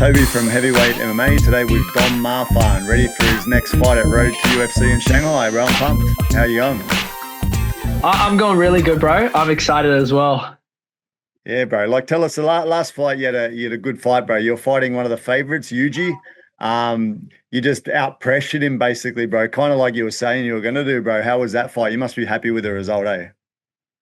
Toby from Heavyweight MMA. Today with Dom Marfan, ready for his next fight at Road to UFC in Shanghai. Bro, I'm pumped. How you going? I'm going really good, bro. I'm excited as well. Yeah, bro. Like, tell us the last fight. You had a good fight, bro. You're fighting one of the favorites, Yuji. You just out pressured him, basically, bro. Kind of like you were saying you were going to do, bro. How was that fight? You must be happy with the result, eh?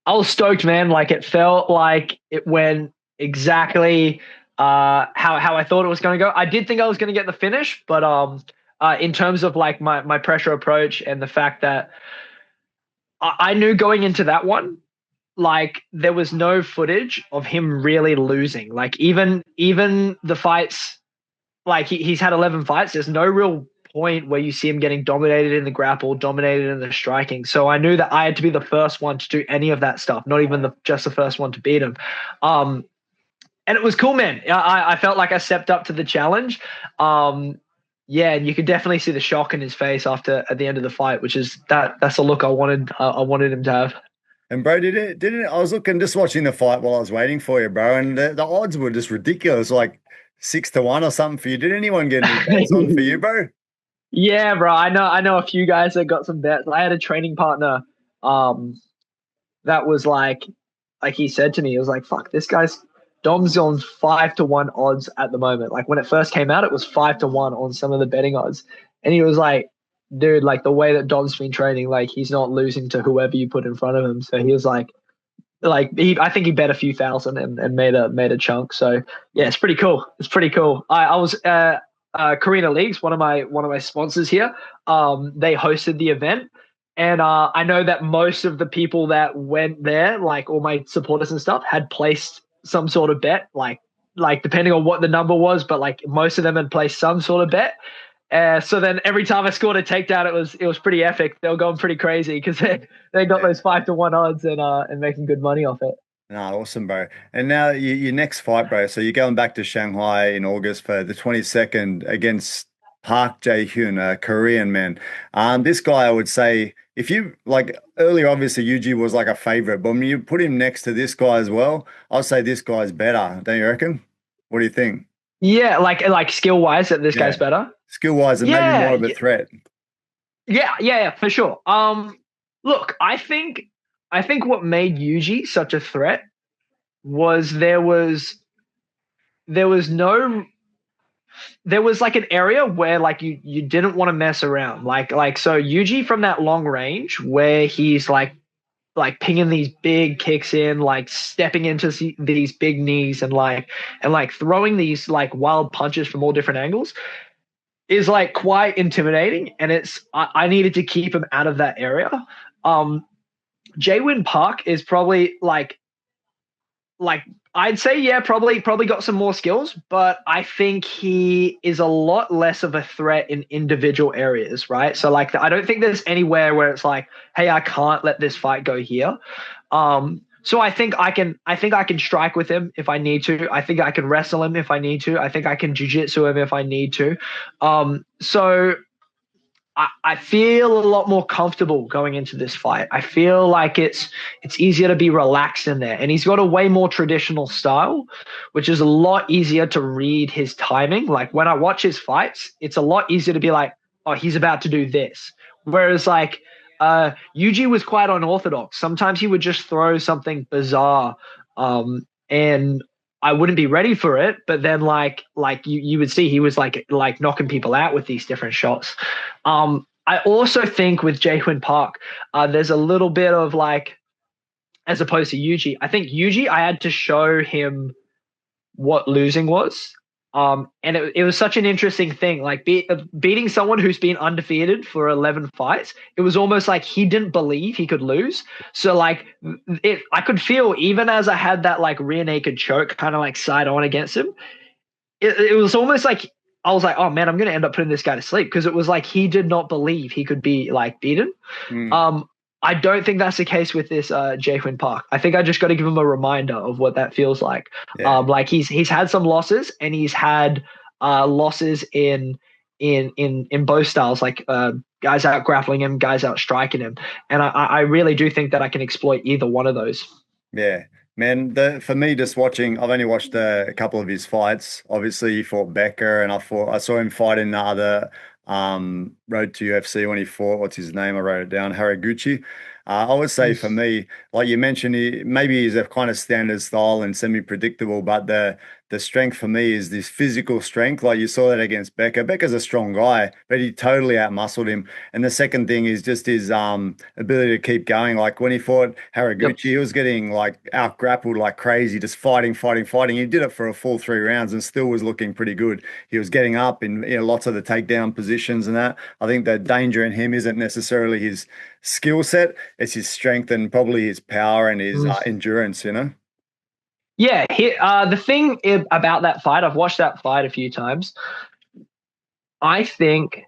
I was stoked, man. Like it felt like it went exactly how I thought it was going to go. I did think I was going to get the finish, but in terms of like my pressure approach and the fact that I knew going into that one, like there was no footage of him really losing. Like even the fights, like he's had 11 fights. There's no real point where you see him getting dominated in the grapple, dominated in the striking. So I knew that I had to be the first one to do any of that stuff, not even just the first one to beat him. And it was cool, man. I felt like I stepped up to the challenge. Yeah, and you could definitely see the shock in his face at the end of the fight, which is that's the look I wanted him to have. And bro, did it? I was looking, just watching the fight while I was waiting for you, bro, and the odds were just ridiculous, like 6-1 or something for you. Did anyone get any bets on for you, bro? Yeah, bro. I know a few guys that got some bets. I had a training partner that was like he said to me, it was like, fuck, this guy's Dom's on 5-1 odds at the moment. Like when it first came out, it was 5-1 on some of the betting odds. And he was like, dude, like the way that Dom's been training, like he's not losing to whoever you put in front of him. So he was like I think he bet a few thousand and made a chunk. So yeah, it's pretty cool. It's pretty cool. I was Karina Leagues, one of my sponsors here. They hosted the event, and I know that most of the people that went there, like all my supporters and stuff, had placed some sort of bet, like depending on what the number was, but like most of them had placed some sort of bet. So then every time I scored a takedown, it was pretty epic. They were going pretty crazy because they got those 5-1 odds and making good money off it. No, awesome, bro. And now your next fight, bro. So you're going back to Shanghai in August for the 22nd against Park Jae Hyun, a Korean man. This guy, I would say, if you like earlier, obviously Yuji was like a favorite, but when you put him next to this guy as well, I'll say this guy's better. Don't you reckon? What do you think? Yeah, like skill wise, that this guy's better. Skill wise, and maybe more of a threat. Yeah, for sure. Look, I think what made Yuji such a threat was there was like an area where like you didn't want to mess around. Like so Yuji from that long range where he's like pinging these big kicks in, like stepping into these big knees and throwing these like wild punches from all different angles is like quite intimidating. And I needed to keep him out of that area. Jaewin Park is probably like I'd say, yeah, probably got some more skills, but I think he is a lot less of a threat in individual areas, right? So like I don't think there's anywhere where it's like, hey, I can't let this fight go here. So I think I can strike with him if I need to. I think I can wrestle him if I need to. I think I can jiu-jitsu him if I need to. So I feel a lot more comfortable going into this fight. I feel like it's easier to be relaxed in there. And he's got a way more traditional style, which is a lot easier to read his timing. Like when I watch his fights, it's a lot easier to be like, oh, he's about to do this. Whereas like Yuji was quite unorthodox. Sometimes he would just throw something bizarre and I wouldn't be ready for it, but then like you would see he was like knocking people out with these different shots. I also think with Jaewin Park, there's a little bit of like, as opposed to Yuji, I think Yuji, I had to show him what losing was. And it was such an interesting thing, like beating someone who's been undefeated for 11 fights. It was almost like he didn't believe he could lose. So like I could feel, even as I had that like rear naked choke kind of like side on against him, it was almost like I was like, oh man, I'm going to end up putting this guy to sleep, because it was like he did not believe he could be like beaten. I don't think that's the case with this Jaewin Park. I think I just got to give him a reminder of what that feels like. Yeah. Like he's had some losses, and he's had losses in both styles, like guys out grappling him, guys out striking him. And I really do think that I can exploit either one of those. Yeah. Man, for me, just watching, I've only watched a couple of his fights. Obviously, he fought Becker, and I saw him fight in the other road to UFC when he fought. What's his name? I wrote it down. Haraguchi. I would say for Mm. me, like you mentioned, maybe he's a kind of standard style and semi-predictable, but the strength for me is this physical strength. Like you saw that against Becker. Becker's a strong guy, but he totally outmuscled him. And the second thing is just his ability to keep going. Like when he fought Yep. Haraguchi, he was getting like out grappled like crazy, just fighting, fighting, fighting. He did it for a full 3 rounds and still was looking pretty good. He was getting up in lots of the takedown positions and that. I think the danger in him isn't necessarily his skill set, it's his strength and probably his power and his Mm. endurance, you know? Yeah, the thing about that fight, I've watched that fight a few times. I think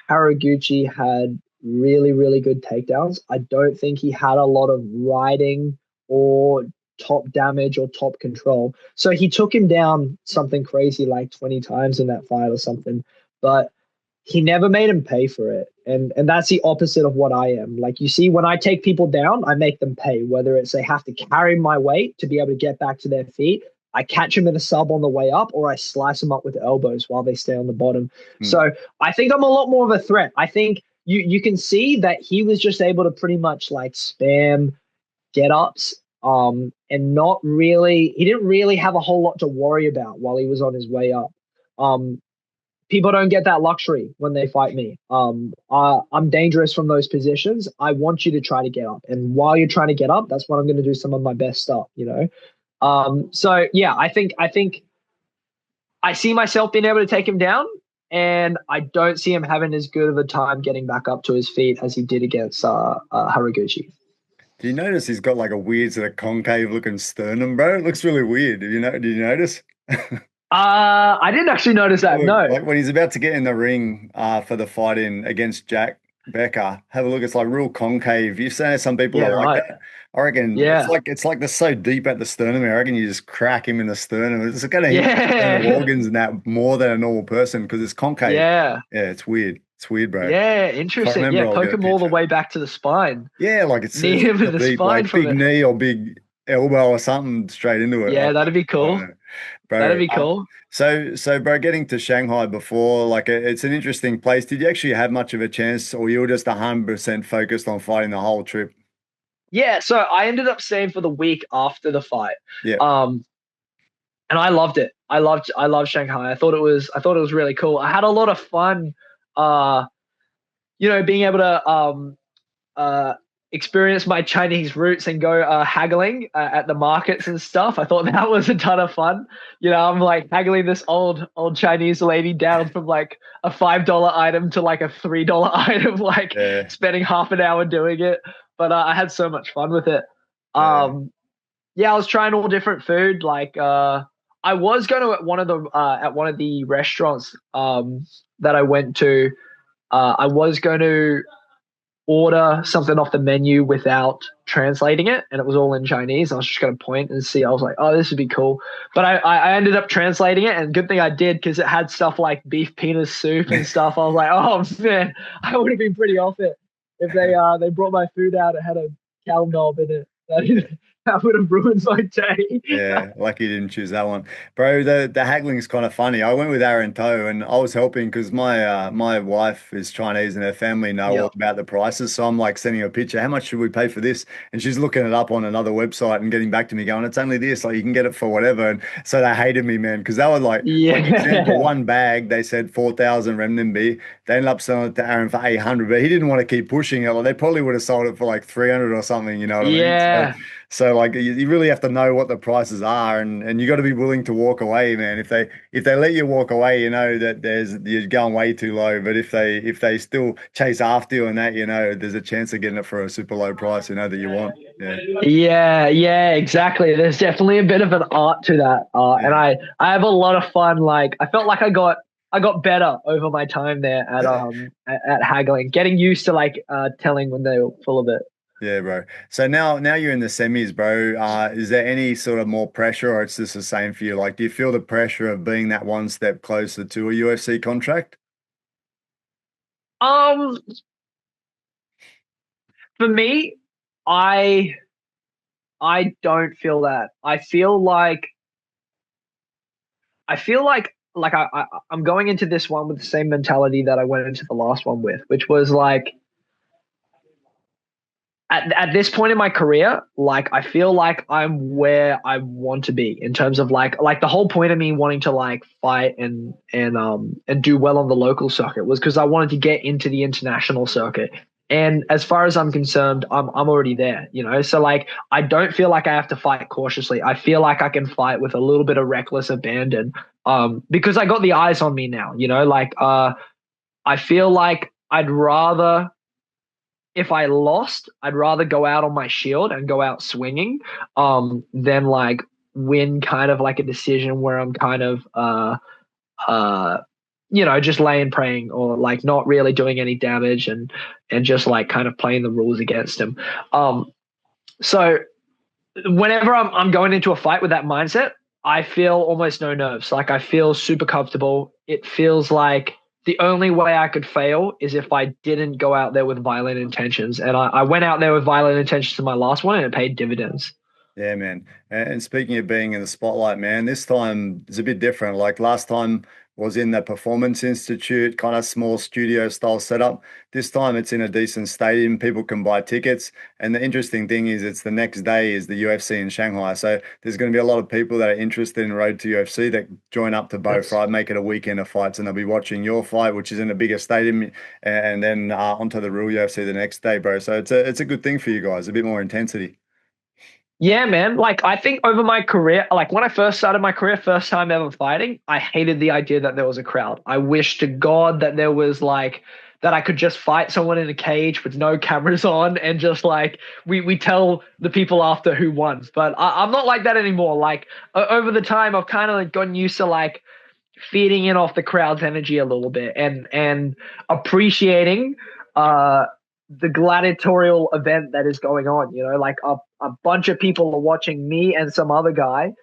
Haraguchi had really, really good takedowns. I don't think he had a lot of riding or top damage or top control. So he took him down something crazy like 20 times in that fight or something. But he never made him pay for it. And that's the opposite of what I am. Like you see, when I take people down, I make them pay, whether it's they have to carry my weight to be able to get back to their feet. I catch them in a sub on the way up, or I slice them up with elbows while they stay on the bottom. Hmm. So I think I'm a lot more of a threat. I think you can see that he was just able to pretty much like spam get ups and not really he didn't really have a whole lot to worry about while he was on his way up. People don't get that luxury when they fight me. I'm dangerous from those positions. I want you to try to get up, and while you're trying to get up, that's when I'm going to do some of my best stuff. So yeah, I think I see myself being able to take him down, and I don't see him having as good of a time getting back up to his feet as he did against Haraguchi. Do you notice he's got like a weird sort of concave looking sternum, bro? It looks really weird. Did you notice? I didn't actually notice that. Look, No. like when he's about to get in the ring for the fight in against Jack Becker, have a look. It's like real concave. You say some people Yeah. are like Right. that. I reckon Yeah. it's like they're so deep at the sternum. I reckon you just crack him in the sternum. It's going to hit the internal Yeah. organs and that more than a normal person because it's concave. Yeah. Yeah, it's weird. It's weird, bro. Yeah. If I Interesting. remember, Yeah. I'll get Poke a him all the picture. way back to the spine. Yeah, like Knee it's him in real the deep, spine like from big it. knee or big elbow or something straight into it. Yeah. That'd be I don't cool. know. That'd Bro, be cool. so bro, getting to Shanghai before, like it's an interesting place. Did you actually have much of a chance, or you were just 100% focused on fighting the whole trip? Yeah. So I ended up staying for the week after the fight. Yeah. Um, and I loved it. I loved Shanghai. I thought it was really cool. I had a lot of fun uh being able to uh experience my Chinese roots and go haggling at the markets and stuff. I thought that was a ton of fun. I'm like haggling this old Chinese lady down from like a $5 item to like a $3 item, like Yeah, spending half an hour doing it. But I had so much fun with it. yeah. Um, yeah, I was trying all different food. Like I was going to at one of the restaurants that I went to. I was going to order something off the menu without translating it, and it was all in Chinese. I was just going to point and see. I was like, oh, this would be cool. But I ended up translating it, and good thing I did because it had stuff like beef penis soup and stuff. I was like, oh man, I would have been pretty off it if they brought my food out. It had a cow knob in it. That would have ruined my day. Yeah, lucky you didn't choose that one, bro. The haggling is kind of funny. I went with Aaron Toe, and I was helping because my wife is Chinese and her family know all Yeah. about the prices. So I'm like sending her a picture. How much should we pay for this? And she's looking it up on another website and getting back to me, going, "It's only this. Like you can get it for whatever." And so they hated me, man, because they were like example, Yeah. one bag they said 4,000 renminbi. They ended up selling it to Aaron for 800, but he didn't want to keep pushing it. Like they probably would have sold it for like 300 or something. You know what I mean? So. Yeah. So like you really have to know what the prices are and you got to be willing to walk away, man. If they let you walk away, you know that you're going way too low. But if they still chase after you and that, there's a chance of getting it for a super low price, that you want. Yeah. Yeah, yeah, exactly. There's definitely a bit of an art to that. And Yeah. I have a lot of fun. Like I felt like I got better over my time there at haggling, getting used to like telling when they were full of it. Yeah, bro. So now you're in the semis, bro. Is there any sort of more pressure or it's just the same for you? Like, do you feel the pressure of being that one step closer to a UFC contract? Um, for me, I I don't feel that. I feel like I'm going into this one with the same mentality that I went into the last one with, which was like at this point in my career, like I feel like I'm where I want to be in terms of like the whole point of me wanting to like fight and do well on the local circuit was because I wanted to get into the international circuit. And as far as I'm concerned, I'm already there, you know. So like I don't feel like I have to fight cautiously. I feel like I can fight with a little bit of reckless abandon, because I got the eyes on me now, you know. I feel like if I lost, I'd rather go out on my shield and go out swinging, than like win kind of like a decision where I'm kind of, uh, just laying praying or like not really doing any damage and just like kind of playing the rules against him. So whenever I'm going into a fight with that mindset, I feel almost no nerves. Like I feel super comfortable. It feels like the only way I could fail is if I didn't go out there with violent intentions. And I went out there with violent intentions in my last one and it paid dividends. Yeah, man. And speaking of being in the spotlight, man, this time is a bit different. Like last time was in the Performance Institute, kind of small studio style setup. This time it's in a decent stadium. People can buy tickets. And the interesting thing is it's the next day is the UFC in Shanghai. So there's going to be a lot of people that are interested in Road to UFC that join up to both, Yes. right? Make it a weekend of fights and they'll be watching your fight, which is in a bigger stadium, and then onto the real UFC the next day, bro. So it's a good thing for you guys, a bit more intensity. Yeah, man. Like I think over my career, like when I first started my career, first time ever fighting, I hated the idea that there was a crowd. I wish to God that there was like that I could just fight someone in a cage with no cameras on and just like we tell the people after who won. But I'm not like that anymore. Like over the time, I've kind of like gotten used to like feeding in off the crowd's energy a little bit and appreciating uh the gladiatorial event that is going on. You know, like a bunch of people are watching me and some other guy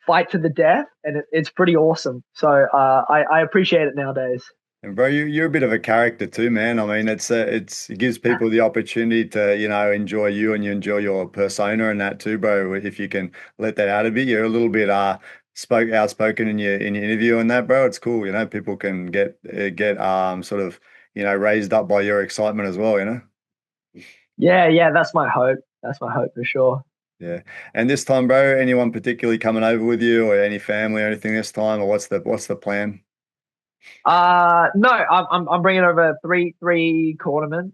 fight to the death, and it's pretty awesome. So I appreciate it nowadays. And bro, you're a bit of a character too, man. I mean, it gives people the opportunity to, enjoy you and you enjoy your persona and that too, bro. If you can let that out a bit, you're a little bit spoke outspoken in your interview and that, bro. It's cool, people can get sort of, raised up by your excitement as well, Yeah, yeah, that's my hope. That's my hope for sure. Yeah. And this time, bro, anyone particularly coming over with you or any family or anything this time, or what's the plan? No, I'm bringing over three cornermen.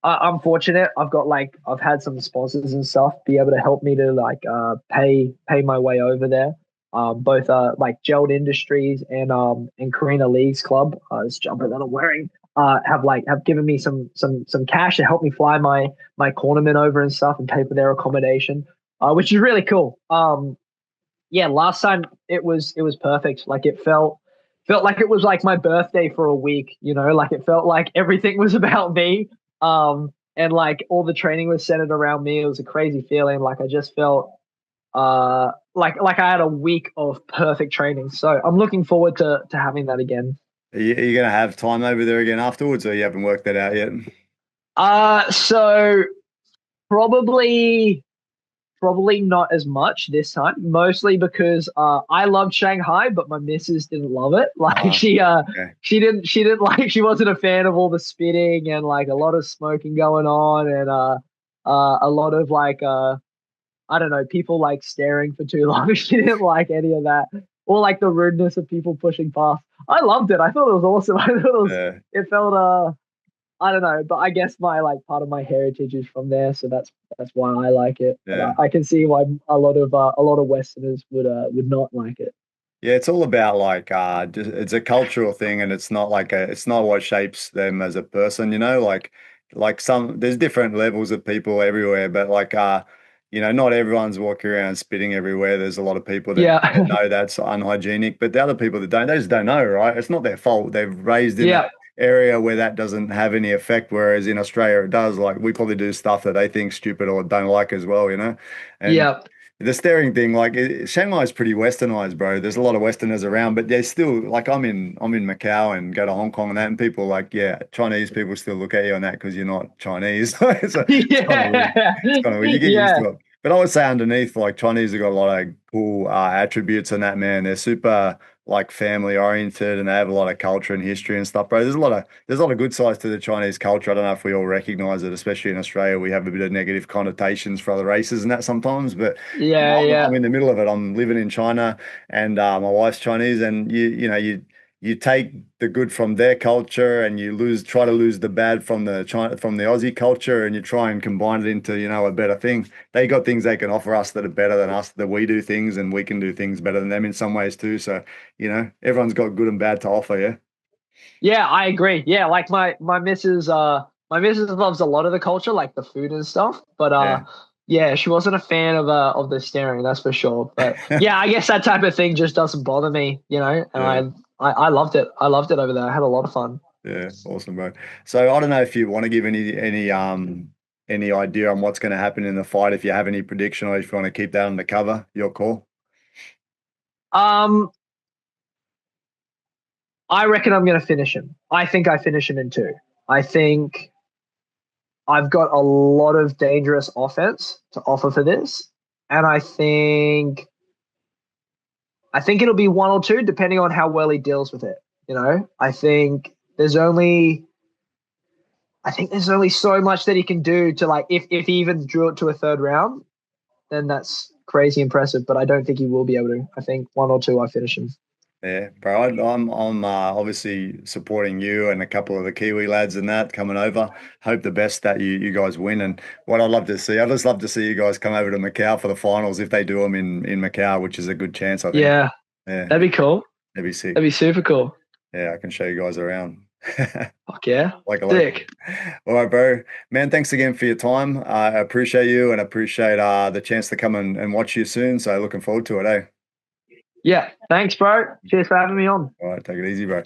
I'm fortunate. I've had some sponsors and stuff be able to help me to like pay my way over there. Both like Gelled Industries and Karina Lee's club, this jumper that I'm wearing, have given me some cash to help me fly my cornermen over and stuff and pay for their accommodation, which is really cool. Yeah, last time it was perfect. Like it felt like it was like my birthday for a week, you know, like it felt like everything was about me. And like all the training was centered around me. It was a crazy feeling. Like I just felt like I had a week of perfect training. So I'm looking forward to having that again. Are you gonna have time over there again afterwards, or you haven't worked that out yet? So probably Probably not as much this time, mostly because I loved Shanghai, but my missus didn't love it. Like Ah, she okay. she didn't like she wasn't a fan of all the spitting and like a lot of smoking going on and a lot of like I don't know, people like staring for too long. She didn't like any of that. Or like the rudeness of people pushing past. I loved it. I thought it was awesome. I thought Yeah. it felt I don't know, but I guess my like part of my heritage is from there, so that's why I like it. But Yeah. I can see why a lot of Westerners would not like it. Yeah, it's all about like just, it's a cultural thing and it's not what shapes them as a person, like some there's different levels of people everywhere, but like not everyone's walking around spitting everywhere. There's a lot of people that Yeah, know that's unhygienic, but the other people that don't, they just don't know, right? It's not their fault. They've raised in yeah, a area where that doesn't have any effect, whereas in Australia it does. Like we probably do stuff that they think stupid or don't like as well, and yeah. the staring thing, like Shanghai is pretty westernized, bro. There's a lot of Westerners around, but there's still like I'm in Macau and go to Hong Kong and that, and people like, yeah, Chinese people still look at you on that because you're not Chinese. So it's kind of weird. Yeah. It's kind of weird. You get used Yeah. to it. But I would say underneath, like Chinese have got a lot of cool attributes in that, man. They're super like family oriented and they have a lot of culture and history and stuff, bro. There's a lot of good sides to the Chinese culture. I don't know if we all recognize it, especially in Australia. We have a bit of negative connotations for other races and that sometimes, but Yeah. I'm Yeah. in the middle of it. I'm living in China, and my wife's Chinese, and you take the good from their culture, and try to lose the bad from the Aussie culture, and you try and combine it into a better thing. They got things they can offer us that are better than us. That we do things, and we can do things better than them in some ways too. So everyone's got good and bad to offer. Yeah, Yeah, I agree. Yeah, like my missus loves a lot of the culture, like the food and stuff. But yeah, yeah, she wasn't a fan of the staring, that's for sure. But yeah, I guess that type of thing just doesn't bother me, and yeah. I loved it. I loved it over there. I had a lot of fun. Yeah, awesome, bro. So I don't know if you want to give any idea on what's going to happen in the fight, if you have any prediction, or if you want to keep that under cover, your call. Um, I reckon I'm gonna finish him. I think I finish him in two. I think I've got a lot of dangerous offense to offer for this, and I think it'll be one or two, depending on how well he deals with it. I think there's only so much that he can do to, like, if he even drew it to a third round, then that's crazy impressive. But I don't think he will be able to. I think one or two I finish him. Yeah, bro. I'm obviously supporting you and a couple of the Kiwi lads and that coming over. Hope the best that you guys win. And what I'd just love to see you guys come over to Macau for the finals if they do them in Macau, which is a good chance, I think. Yeah, Yeah, that'd be cool. that'd be sick. That'd be super cool. Yeah, I can show you guys around. Fuck yeah, Like a local. sick. All right, bro. Man, thanks again for your time. I appreciate you and appreciate the chance to come and watch you soon. So looking forward to it, eh? Yeah, thanks, bro. Cheers for having me on. All right, take it easy, bro.